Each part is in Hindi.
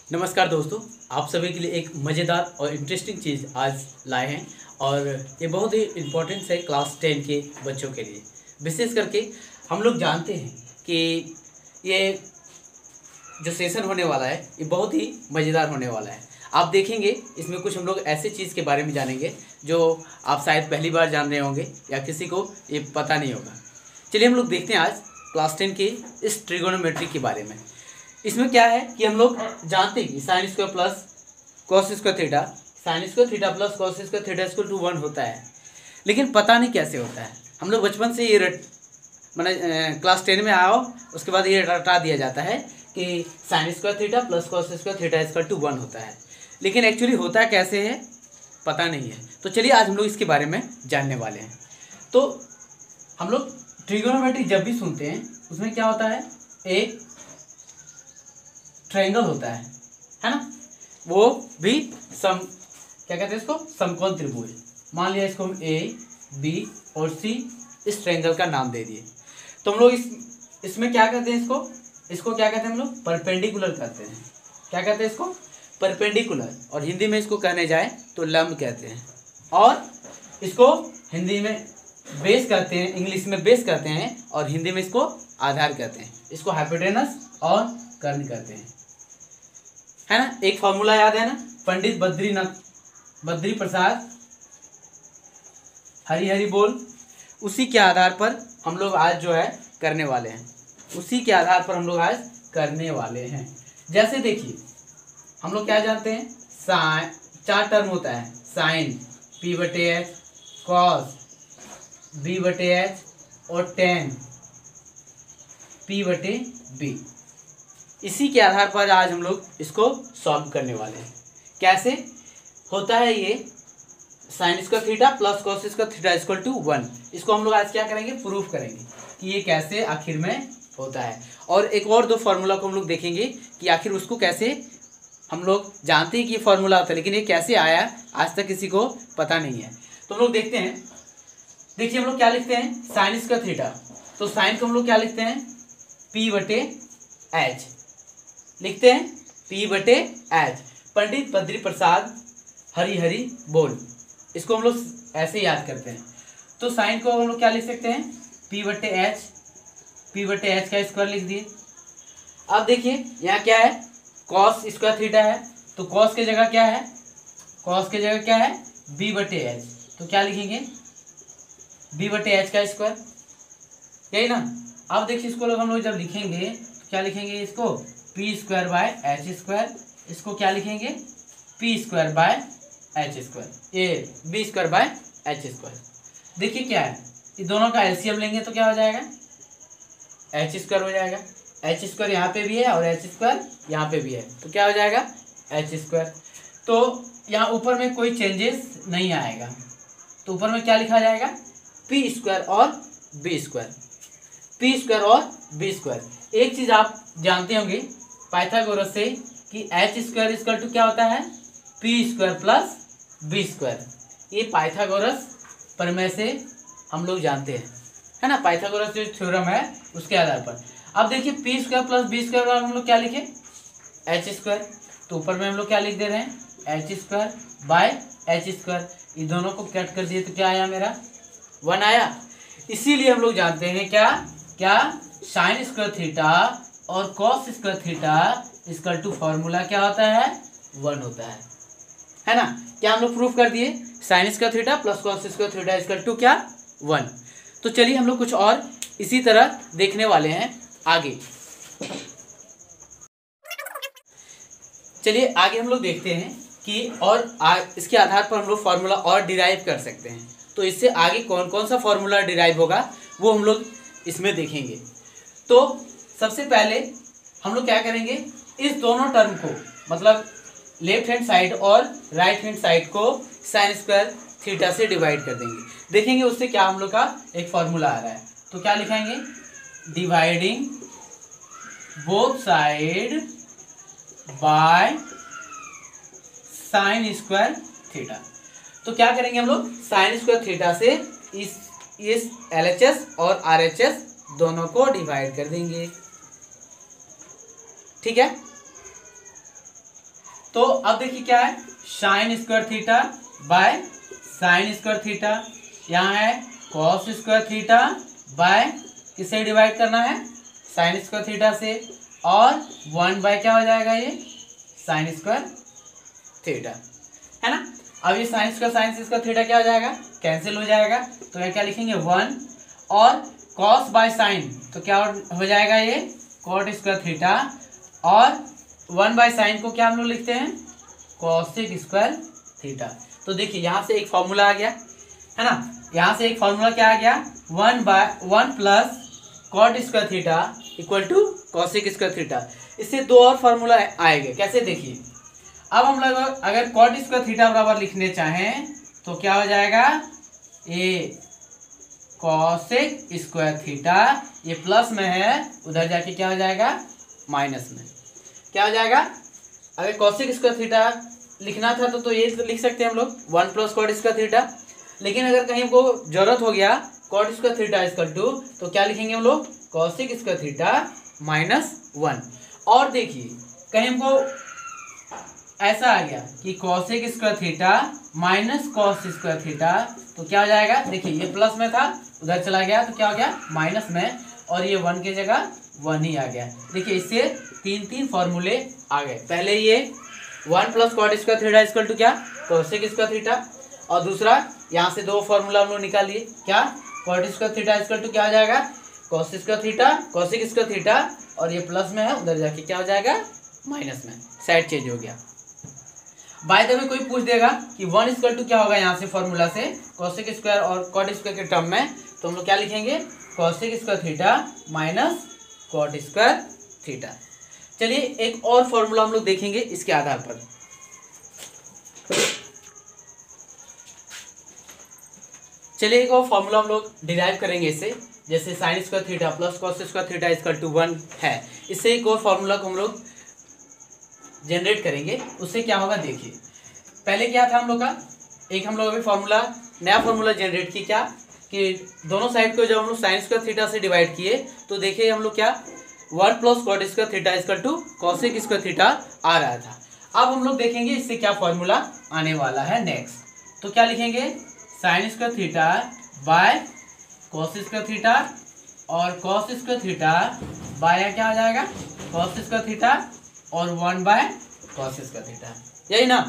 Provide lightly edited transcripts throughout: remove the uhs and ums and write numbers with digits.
नमस्कार दोस्तों, आप सभी के लिए एक मज़ेदार और इंटरेस्टिंग चीज़ आज लाए हैं और ये बहुत ही इम्पोर्टेंट है क्लास 10 के बच्चों के लिए। विशेष करके हम लोग जानते हैं कि ये जो सेशन होने वाला है ये बहुत ही मज़ेदार होने वाला है। आप देखेंगे इसमें कुछ हम लोग ऐसे चीज़ के बारे में जानेंगे जो आप शायद पहली बार जान रहे होंगे या किसी को ये पता नहीं होगा। चलिए हम लोग देखते हैं आज क्लास 10 के इस ट्रिगोनोमेट्री के बारे में। इसमें क्या है कि हम लोग जानते हैं कि sine square plus cos square theta, sine square theta plus cos square theta equal to 1 होता है, लेकिन पता नहीं कैसे होता है। हम लोग बचपन से ये मैंने क्लास 10 में आओ उसके बाद ये रटा दिया जाता है कि sine square theta plus cos square theta equal to 1 होता है, लेकिन एक्चुअली होता कैसे है पता नहीं है। तो चलिए आज हम लोग इसके बारे में जानने वाले हैं। तो हम लोग ट्रिगोनोमेट्री जब भी सुनते हैं उसमें क्या होता है, एक ट्रायंगल होता है ना, वो भी क्या कहते हैं इसको, समकोण त्रिभुज। मान लिया इसको हम ए बी और सी इस ट्रायंगल का नाम दे दिए। तो हम लोग इसमें क्या कहते हैं, इसको क्या कहते हैं हम लोग, परपेंडिकुलर कहते हैं। क्या कहते हैं इसको, परपेंडिकुलर, और हिंदी में इसको कहने जाए तो लंब कहते हैं, और इसको हिंदी में बेस कहते हैं, इंग्लिश में बेस कहते हैं, और हिंदी में इसको आधार कहते हैं। इसको हाइपोटेनस और कर्ण कहते हैं, है ना। एक फॉर्मूला याद है ना, पंडित बद्री प्रसाद हरी हरी बोल। उसी के आधार पर हम लोग आज जो है करने वाले हैं, उसी के आधार पर हम लोग आज करने वाले हैं। जैसे देखिए हम लोग क्या जानते हैं, साइन 4 टर्म होता है, साइन p/h, कॉस b/h और टेन p/b। इसी के आधार पर आज हम लोग इसको सॉल्व करने वाले हैं। कैसे होता है ये sine square theta plus cos square theta equal to 1। इसको हम लोग आज क्या करेंगे, प्रूफ करेंगे कि ये कैसे आखिर में होता है। और एक और 2 फार्मूला को हम लोग देखेंगे कि आखिर उसको कैसे, हम लोग जानते हैं कि ये फार्मूला होता है लेकिन ये कैसे आया आज तक किसी को पता नहीं है। तो हम लोग देखते हैं। देखिए हम लोग क्या लिखते हैं, साइन स्क्वायर थीटा, तो साइन को हम लोग क्या लिखते हैं, p/h लिखते हैं, p/h। पंडित बद्री प्रसाद हरी हरी बोल, इसको हम लोग ऐसे याद करते हैं। तो साइन को हम लोग क्या लिख सकते हैं, p/h का स्क्वायर लिख दिए। अब देखिए यहाँ क्या है, कॉस स्क्वायर थीटा है, तो कॉस की जगह क्या है, कॉस की जगह क्या है, b/h, तो क्या लिखेंगे, b/h का स्क्वायर, यही ना। अब देखिए इसको हम लोग जब लिखेंगे तो क्या लिखेंगे, इसको p²/h², इसको क्या लिखेंगे, p²/h², ये b²/h²। देखिए क्या है, ये दोनों का एलसीएम लेंगे तो क्या हो जाएगा, h² हो जाएगा। h² यहाँ पे भी है और h² यहाँ पे भी है, तो क्या हो जाएगा, h²। तो यहाँ ऊपर में कोई चेंजेस नहीं आएगा, तो ऊपर में क्या लिखा जाएगा, p² और b², p² और b²। एक चीज आप जानते होंगे पाइथागोरस से कि h² क्या होता है, p² प्लस b²। ये पाइथागोरस प्रमेय से हम लोग जानते हैं, है ना, पाइथागोरस जो थ्योरम है उसके आधार पर। अब देखिए p² प्लस b² और हम लोग क्या लिखे, h², तो ऊपर में हम लोग क्या लिख दे रहे हैं, h²/h²। ये दोनों को कट कर दिए तो क्या आया, मेरा 1 आया। इसीलिए हम लोग जानते हैं क्या साइन स्क्वायर थीटा और cos square theta equal to formula क्या होता है, 1 होता है ना। क्या हम लोग प्रूफ कर दिए, sine square theta plus cos square theta equal to क्या, 1। तो चलिए हम लोग कुछ और इसी तरह देखने वाले हैं आगे। चलिए आगे हम लोग देखते हैं कि और इसके आधार पर हम लोग फार्मूला और डिराइव कर सकते हैं। तो इससे आगे कौन कौन सा फार्मूला डिराइव होगा वो हम लोग इसमें देखेंगे। तो सबसे पहले हम लोग क्या करेंगे, इस दोनों टर्म को, मतलब लेफ्ट हैंड साइड और राइट हैंड साइड को साइन स्क्वायर थीटा से डिवाइड कर देंगे। देखेंगे उससे क्या हम लोग का एक फार्मूला आ रहा है। तो क्या लिखेंगे, dividing both side by sine square theta. तो क्या करेंगे हम लोग, साइन स्क्वायर थीटा से इस LHS और RHS दोनों को डिवाइड कर देंगे, ठीक है। तो अब देखिए क्या है, sign square theta by sine square theta, यहाँ है कॉस स्क्वायर थीटा बाय किससे डिवाइड करना है, साइन स्क्वायर थीटा से, और 1 बाय क्या हो जाएगा ये साइन स्क्वायर थीटा, है ना। अब ये साइन स्क्वायर थीटा क्या हो जाएगा, कैंसिल हो जाएगा, तो ये क्या लिखेंगे 1, और कॉस बाय साइन तो क्या हो जाएगा ये कॉट स्क्वायर थीटा, और 1 बाय साइन को क्या हम लोग लिखते हैं कॉसेक स्क्वायर थीटा। तो देखिए यहाँ से एक फॉर्मूला आ गया, है ना, यहाँ से एक फॉर्मूला क्या आ गया, 1 plus cot square theta equal to cosec square theta. इससे दो और फार्मूला आएंगे, कैसे देखिए, अब हम लोग अगर कॉट स्क्वायर थीटा बराबर लिखने चाहें तो क्या हो जाएगा, ये कॉसेक स्क्वायर थीटा, ये प्लस में है, उधर जाके क्या हो जाएगा माइनस में, क्या हो जाएगा, अगर कॉसेक स्क्वायर थीटा लिखना था तो ये तो लिख सकते हैं हम लोग 1 प्लस कॉट स्क्वायर थीटा, लेकिन अगर कहीं को जरूरत हो गया cot square theta equal to, तो क्या लिखेंगे हम लोग कॉसेक स्क्वायर थीटा माइनस 1। और देखिए कहीं हमको ऐसा आ गया कि cosec square theta minus cos square theta, तो क्या हो जाएगा, देखिए ये प्लस में था उधर चला गया तो क्या हो गया माइनस में, और ये 1 की जगह 1 ही आ गया। देखिए इससे तीन फॉर्मूले आ गए, पहले ये 1 plus cot square theta equal to क्या कॉसेक स्क्वायर थीटा, और दूसरा यहाँ से दो फॉर्मूला हम लोग निकालिए, क्या cot square theta equal to क्या हो जाएगा cos square theta cosec square theta, और ये प्लस में है उधर जाके क्या हो जाएगा माइनस में, साइड चेंज हो गया। बाय द वे कोई पूछ देगा कि 1 इक्वल टू क्या होगा यहाँ से फॉर्मूला से कॉसेक स्क्वायर और कॉट स्क्वायर के टर्म में, तो हम लोग क्या लिखेंगे cosec square theta minus cot square theta. चलिए एक और फॉर्मूला हम लोग देखेंगे इसके आधार पर। चलिए एक और फॉर्मूला हम लोग डिराइव करेंगे इससे, जैसे sine square theta plus cos square theta equal to 1 है, इससे एक और फॉर्मूला को हम लोग जनरेट करेंगे। उससे क्या होगा देखिए, पहले क्या था हम लोग का, एक हम लोग अभी फॉर्मूला नया फॉर्मूला जनरेट किया, क्या कि दोनों साइड को जब हम लोग साइन स्क्वायर थीटा से डिवाइड किए तो देखिए हम लोग क्या 1 plus cot square theta equal to cosec square theta आ रहा था। अब हम लोग देखेंगे इससे क्या फॉर्मूला आने वाला है नेक्स्ट, तो क्या लिखेंगे sign square theta by cos square theta, और कॉस स्क्वायर थीटा बाय क्या आ जाएगा कॉस स्क्वायर थीटा, और 1 बाय कॉस स्क्वायर थीटा, यही ना।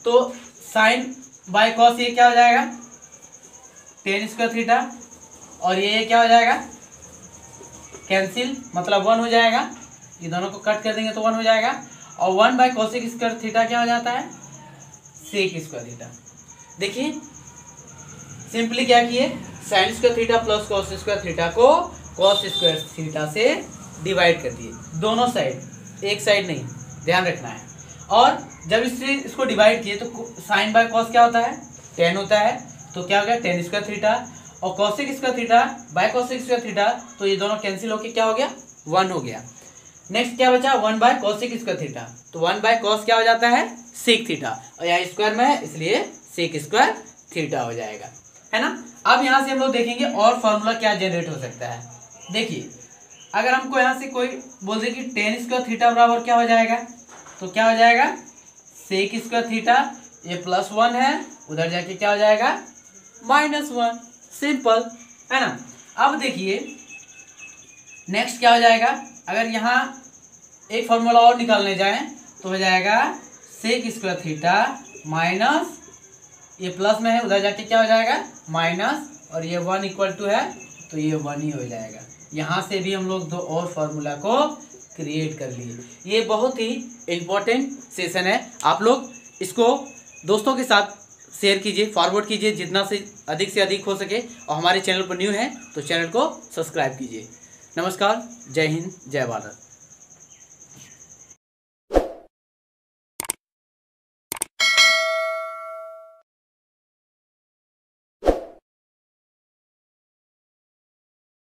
तो साइन बाय कॉस ये क्या हो जाएगा टेन स्क्वायर थीटा, और ये क्या हो जाएगा कैंसिल, मतलब 1 हो जाएगा, ये दोनों को कट कर देंगे तो 1 हो जाएगा, और 1 बाय कॉसेक स्क्वायर थीटा क्या हो जाता है सेक स्क्वायर थीटा। देखिए सिंपली क्या किए, sign square theta plus cos square theta को कॉस स्क्वायर थीटा से डिवाइड कर दिए, दोनों साइड, एक साइड नहीं, ध्यान रखना है। और जब इसको डिवाइड किए तो साइन बाय कॉस क्या होता है 10 होता है, तो क्या हो गया टेन स्क्वायर थीटा, और cosec square theta by cosec square theta, तो ये दोनों कैंसिल होके क्या हो गया 1 हो गया। नेक्स्ट क्या बचा 1 बाय कॉसेक स्क्वायर थीटा, तो 1 बाय कॉस क्या हो जाता है सेक थीटा, और यहाँ स्क्वायर में है इसलिए सेक स्क्वायर थीटा हो जाएगा, है ना। अब यहाँ से हम लोग देखेंगे और फॉर्मूला क्या जनरेट हो सकता है। देखिए अगर हमको यहाँ से कोई बोल दे कि टेन स्क्वायर थीटा बराबर क्या हो जाएगा, तो क्या हो जाएगा सेक स्क्वायर थीटा, ये प्लस 1 है, उधर जाके क्या हो जाएगा -1, सिंपल, है ना। अब देखिए नेक्स्ट क्या हो जाएगा, अगर यहाँ एक फॉर्मूला और निकालने जाएं तो हो जाएगा सेक स्क्वायर थीटा माइनस, ये प्लस में है उधर जाके क्या हो जाएगा माइनस, और ये 1 इक्वल टू है तो ये 1 ही हो जाएगा। यहाँ से भी हम लोग दो और फॉर्मूला को क्रिएट कर लिए। ये बहुत ही इम्पोर्टेंट सेशन है, आप लोग इसको दोस्तों के साथ शेयर कीजिए, फॉरवर्ड कीजिए जितना से अधिक हो सके, और हमारे चैनल पर न्यू है तो चैनल को सब्सक्राइब कीजिए। नमस्कार, जय हिंद, जय भारत।